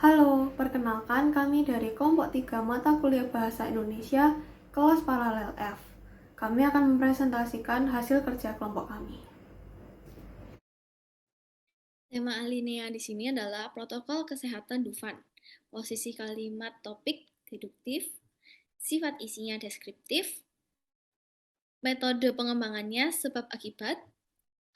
Halo, perkenalkan kami dari kelompok 3 mata kuliah Bahasa Indonesia kelas paralel F. Kami akan mempresentasikan hasil kerja kelompok kami. Tema alinea di sini adalah protokol kesehatan Dufan. Posisi kalimat topik deduktif, sifat isinya deskriptif, metode pengembangannya sebab akibat,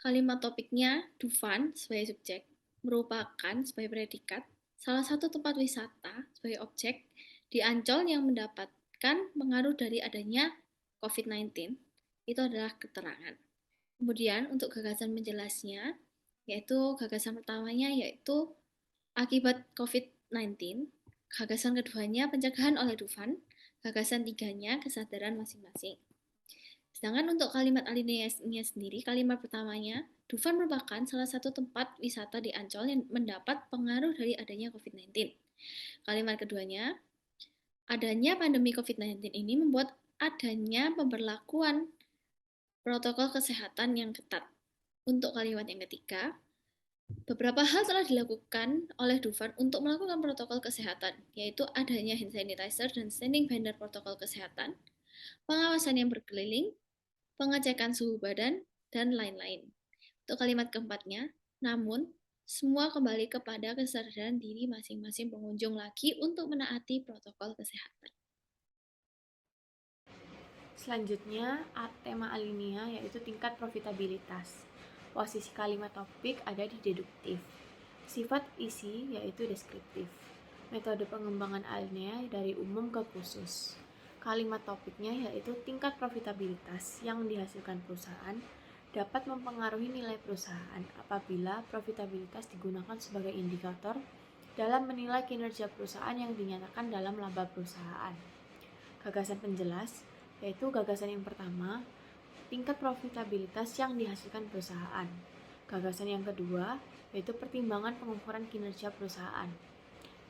kalimat topiknya Dufan sebagai subjek, merupakan sebagai predikat, salah satu tempat wisata sebagai objek di Ancol yang mendapatkan pengaruh dari adanya COVID-19. Itu adalah keterangan. Kemudian untuk gagasan menjelasnya, yaitu gagasan pertamanya yaitu akibat COVID-19, gagasan keduanya pencegahan oleh Dufan, gagasan tiganya kesadaran masing-masing. Sedangkan untuk kalimat alineasinya sendiri, kalimat pertamanya, Dufan merupakan salah satu tempat wisata di Ancol yang mendapat pengaruh dari adanya COVID-19. Kalimat keduanya, adanya pandemi COVID-19 ini membuat adanya pemberlakuan protokol kesehatan yang ketat. Untuk kalimat yang ketiga, beberapa hal telah dilakukan oleh Dufan untuk melakukan protokol kesehatan, yaitu adanya hand sanitizer dan standing vendor protokol kesehatan, pengawasan yang berkeliling, pengecekan suhu badan, dan lain-lain. Untuk kalimat keempatnya, namun, semua kembali kepada kesadaran diri masing-masing pengunjung lagi untuk menaati protokol kesehatan. Selanjutnya, tema alinea yaitu tingkat profitabilitas. Posisi kalimat topik ada di deduktif. Sifat isi yaitu deskriptif. Metode pengembangan alinea dari umum ke khusus. Kalimat topiknya yaitu tingkat profitabilitas yang dihasilkan perusahaan dapat mempengaruhi nilai perusahaan apabila profitabilitas digunakan sebagai indikator dalam menilai kinerja perusahaan yang dinyatakan dalam laba perusahaan. Gagasan penjelas yaitu gagasan yang pertama, tingkat profitabilitas yang dihasilkan perusahaan. Gagasan yang kedua yaitu pertimbangan pengukuran kinerja perusahaan.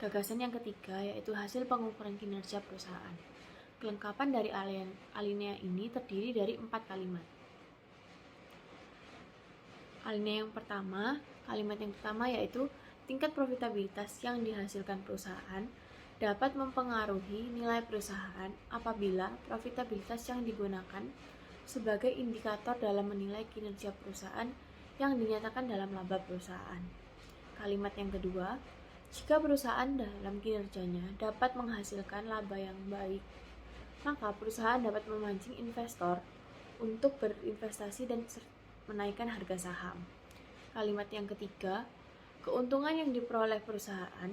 Gagasan yang ketiga yaitu hasil pengukuran kinerja perusahaan. Kelengkapan dari alinea ini terdiri dari 4 kalimat. Alinea yang pertama, kalimat yang pertama yaitu tingkat profitabilitas yang dihasilkan perusahaan dapat mempengaruhi nilai perusahaan apabila profitabilitas yang digunakan sebagai indikator dalam menilai kinerja perusahaan yang dinyatakan dalam laba perusahaan. Kalimat yang kedua, jika perusahaan dalam kinerjanya dapat menghasilkan laba yang baik, maka perusahaan dapat memancing investor untuk berinvestasi dan menaikkan harga saham. Kalimat yang ketiga, keuntungan yang diperoleh perusahaan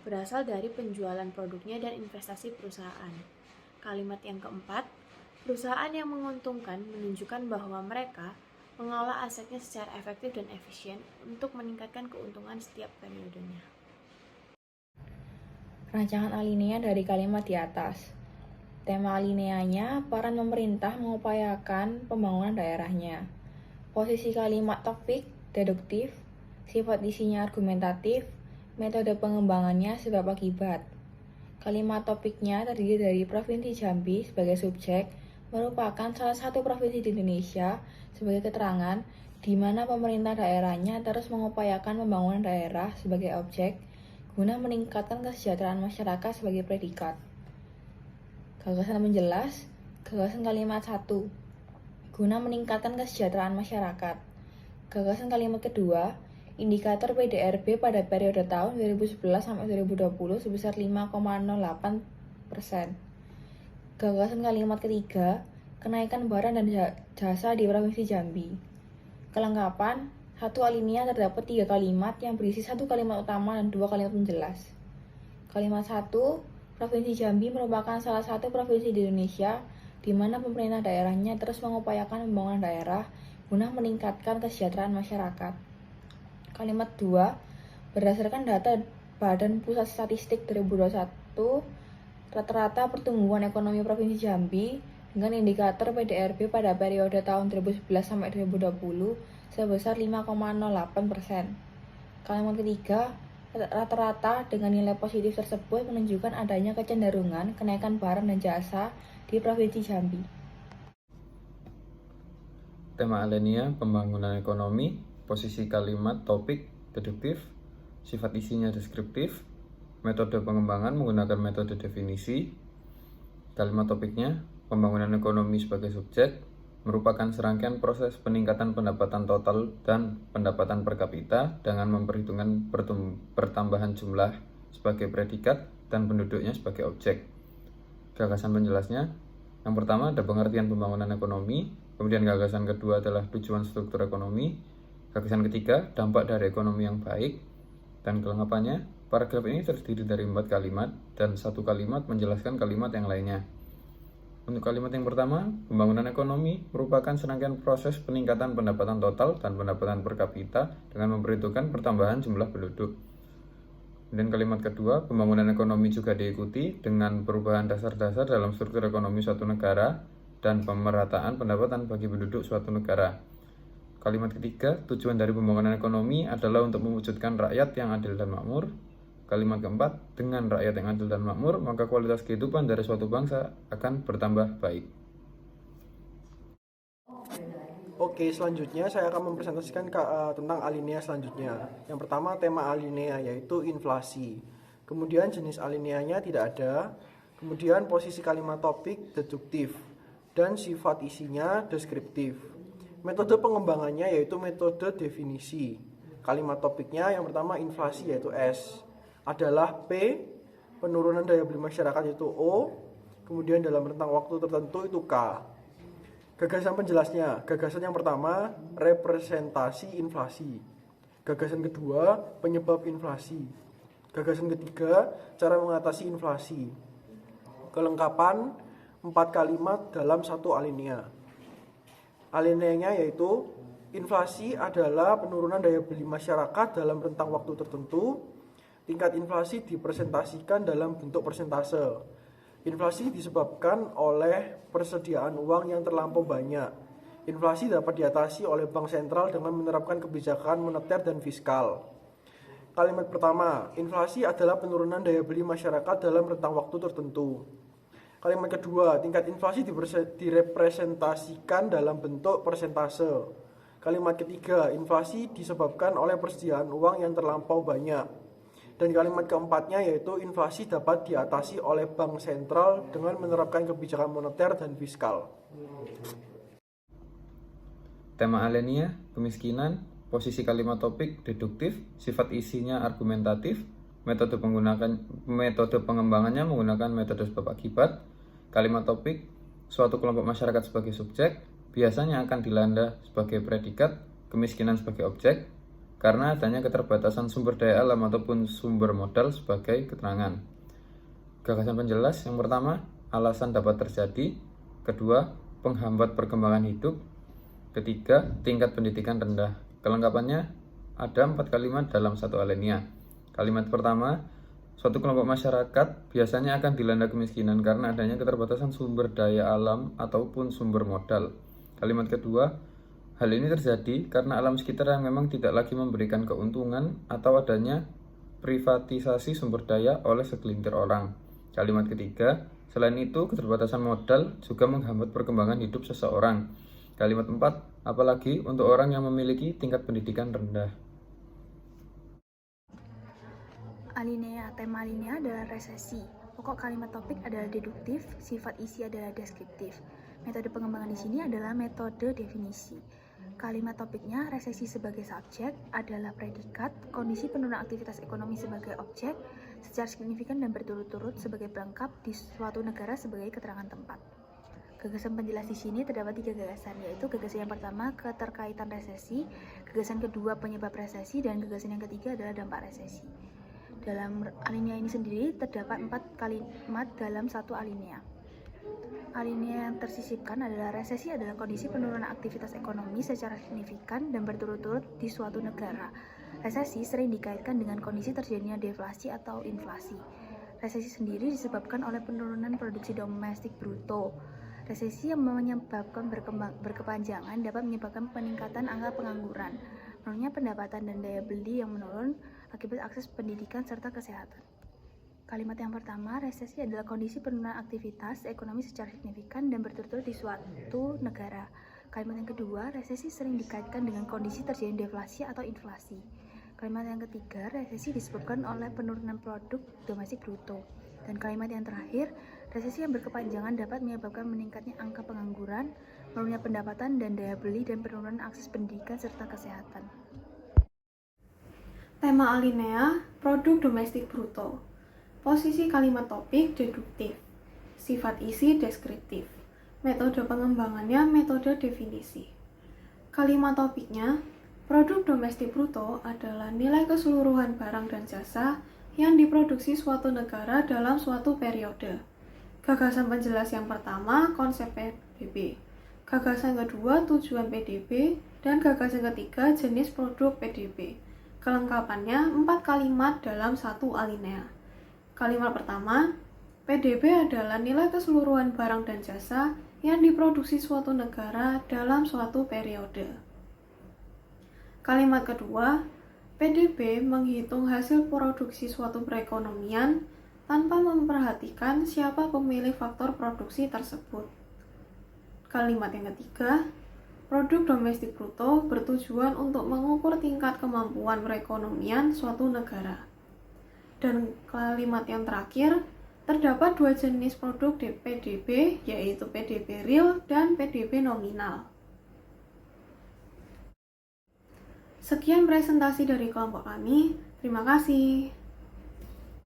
berasal dari penjualan produknya dan investasi perusahaan. Kalimat yang keempat, perusahaan yang menguntungkan menunjukkan bahwa mereka mengelola asetnya secara efektif dan efisien untuk meningkatkan keuntungan setiap periodenya. Rancangan alinea dari kalimat di atas. Tema alineanya, peran pemerintah mengupayakan pembangunan daerahnya. Posisi kalimat topik, deduktif, sifat isinya argumentatif, metode pengembangannya sebab akibat. Kalimat topiknya terdiri dari Provinsi Jambi sebagai subjek, merupakan salah satu provinsi di Indonesia sebagai keterangan di mana pemerintah daerahnya terus mengupayakan pembangunan daerah sebagai objek guna meningkatkan kesejahteraan masyarakat sebagai predikat. Gagasan menjelas, gagasan kalimat 1, guna meningkatkan kesejahteraan masyarakat. Gagasan kalimat kedua, indikator PDRB pada periode tahun 2011 sampai 2020 sebesar 5,08%. Gagasan kalimat ketiga, kenaikan barang dan jasa di Provinsi Jambi. Kelengkapan, satu alinea terdapat 3 kalimat yang berisi 1 kalimat utama dan 2 kalimat menjelas. Kalimat 1, Provinsi Jambi merupakan salah satu provinsi di Indonesia di mana pemerintah daerahnya terus mengupayakan pembangunan daerah guna meningkatkan kesejahteraan masyarakat. Kalimat 2, berdasarkan data Badan Pusat Statistik 2021, rata-rata pertumbuhan ekonomi Provinsi Jambi dengan indikator PDRB pada periode tahun 2011 sampai 2020 sebesar 5,08%. Kalimat ketiga, rata-rata dengan nilai positif tersebut menunjukkan adanya kecenderungan kenaikan barang dan jasa di Provinsi Jambi. Tema alinea pembangunan ekonomi, posisi kalimat topik deduktif, sifat isinya deskriptif, metode pengembangan menggunakan metode definisi. Kalimat topiknya, pembangunan ekonomi sebagai subjek, merupakan serangkaian proses peningkatan pendapatan total dan pendapatan per kapita dengan memperhitungkan pertambahan jumlah sebagai predikat dan penduduknya sebagai objek. Gagasan penjelasnya, yang pertama ada pengertian pembangunan ekonomi, kemudian gagasan kedua adalah tujuan struktur ekonomi, gagasan ketiga dampak dari ekonomi yang baik, dan kelengkapannya, paragraf ini terdiri dari 4 kalimat dan 1 kalimat menjelaskan kalimat yang lainnya. Untuk kalimat yang pertama, pembangunan ekonomi merupakan serangkaian proses peningkatan pendapatan total dan pendapatan per kapita dengan memperhitungkan pertambahan jumlah penduduk. Dan kalimat kedua, pembangunan ekonomi juga diikuti dengan perubahan dasar-dasar dalam struktur ekonomi suatu negara dan pemerataan pendapatan bagi penduduk suatu negara. Kalimat ketiga, tujuan dari pembangunan ekonomi adalah untuk mewujudkan rakyat yang adil dan makmur. Kalimat keempat, dengan rakyat yang adil dan makmur, maka kualitas kehidupan dari suatu bangsa akan bertambah baik. Oke, selanjutnya saya akan mempresentasikan tentang alinea selanjutnya. Yang pertama, tema alinea yaitu inflasi. Kemudian jenis alineanya tidak ada. Kemudian posisi kalimat topik deduktif dan sifat isinya deskriptif. Metode pengembangannya yaitu metode definisi. Kalimat topiknya yang pertama inflasi yaitu S, adalah P, penurunan daya beli masyarakat yaitu O, kemudian dalam rentang waktu tertentu itu K. Gagasan penjelasnya, gagasan yang pertama, representasi inflasi. Gagasan kedua, penyebab inflasi. Gagasan ketiga, cara mengatasi inflasi. Kelengkapan, 4 kalimat dalam 1 alinea. Alineanya yaitu, inflasi adalah penurunan daya beli masyarakat dalam rentang waktu tertentu. Tingkat inflasi dipresentasikan dalam bentuk persentase. Inflasi disebabkan oleh persediaan uang yang terlampau banyak. Inflasi dapat diatasi oleh bank sentral dengan menerapkan kebijakan moneter dan fiskal. Kalimat pertama, inflasi adalah penurunan daya beli masyarakat dalam rentang waktu tertentu. Kalimat kedua, tingkat inflasi direpresentasikan dalam bentuk persentase. Kalimat ketiga, inflasi disebabkan oleh persediaan uang yang terlampau banyak. Dan kalimat keempatnya yaitu inflasi dapat diatasi oleh bank sentral dengan menerapkan kebijakan moneter dan fiskal. Tema alinea, kemiskinan, posisi kalimat topik deduktif, sifat isinya argumentatif, metode pengembangannya menggunakan metode sebab akibat. Kalimat topik, suatu kelompok masyarakat sebagai subjek, biasanya akan dilanda sebagai predikat, kemiskinan sebagai objek, karena adanya keterbatasan sumber daya alam ataupun sumber modal sebagai keterangan. Gagasan penjelas yang pertama, alasan dapat terjadi. Kedua, penghambat perkembangan hidup. Ketiga, tingkat pendidikan rendah. Kelengkapannya ada 4 kalimat dalam 1 alinea. Kalimat pertama, suatu kelompok masyarakat biasanya akan dilanda kemiskinan karena adanya keterbatasan sumber daya alam ataupun sumber modal. Kalimat kedua, hal ini terjadi karena alam sekitar yang memang tidak lagi memberikan keuntungan atau adanya privatisasi sumber daya oleh segelintir orang. Kalimat ketiga, selain itu keterbatasan modal juga menghambat perkembangan hidup seseorang. Kalimat 4, apalagi untuk orang yang memiliki tingkat pendidikan rendah. Alinea, tema alinea adalah resesi. Pokok kalimat topik adalah deduktif, sifat isi adalah deskriptif. Metode pengembangan di sini adalah metode definisi. Kalimat topiknya, resesi sebagai subjek adalah predikat, kondisi penurunan aktivitas ekonomi sebagai objek, secara signifikan dan berturut-turut sebagai pelengkap di suatu negara sebagai keterangan tempat. Gagasan penjelas di sini terdapat 3 gagasan, yaitu gagasan yang pertama, keterkaitan resesi, gagasan kedua, penyebab resesi, dan gagasan yang ketiga adalah dampak resesi. Dalam alinea ini sendiri terdapat 4 kalimat dalam 1 alinea. Alinea yang tersisipkan adalah resesi adalah kondisi penurunan aktivitas ekonomi secara signifikan dan berturut-turut di suatu negara. Resesi sering dikaitkan dengan kondisi terjadinya deflasi atau inflasi. Resesi sendiri disebabkan oleh penurunan produksi domestik bruto. Resesi yang menyebabkan berkepanjangan dapat menyebabkan peningkatan angka pengangguran, menurunnya pendapatan dan daya beli yang menurun akibat akses pendidikan serta kesehatan. Kalimat yang pertama, resesi adalah kondisi penurunan aktivitas ekonomi secara signifikan dan berturut-turut di suatu negara. Kalimat yang kedua, resesi sering dikaitkan dengan kondisi terjadinya deflasi atau inflasi. Kalimat yang ketiga, resesi disebabkan oleh penurunan produk domestik bruto. Dan kalimat yang terakhir, resesi yang berkepanjangan dapat menyebabkan meningkatnya angka pengangguran, menurunnya pendapatan dan daya beli, dan penurunan akses pendidikan serta kesehatan. Tema alinea, produk domestik bruto. Posisi kalimat topik, deduktif. Sifat isi, deskriptif. Metode pengembangannya, metode definisi. Kalimat topiknya, produk domestik bruto adalah nilai keseluruhan barang dan jasa yang diproduksi suatu negara dalam suatu periode. Gagasan penjelas yang pertama, konsep PDB. Gagasan kedua, tujuan PDB. Dan gagasan ketiga, jenis produk PDB. Kelengkapannya 4 kalimat dalam 1 alinea. Kalimat pertama, PDB adalah nilai keseluruhan barang dan jasa yang diproduksi suatu negara dalam suatu periode. Kalimat kedua, PDB menghitung hasil produksi suatu perekonomian tanpa memperhatikan siapa pemilik faktor produksi tersebut. Kalimat yang ketiga, produk domestik bruto bertujuan untuk mengukur tingkat kemampuan perekonomian suatu negara. Dan kalimat yang terakhir, terdapat 2 jenis produk PDB, yaitu PDB real dan PDB nominal. Sekian presentasi dari kelompok kami. Terima kasih.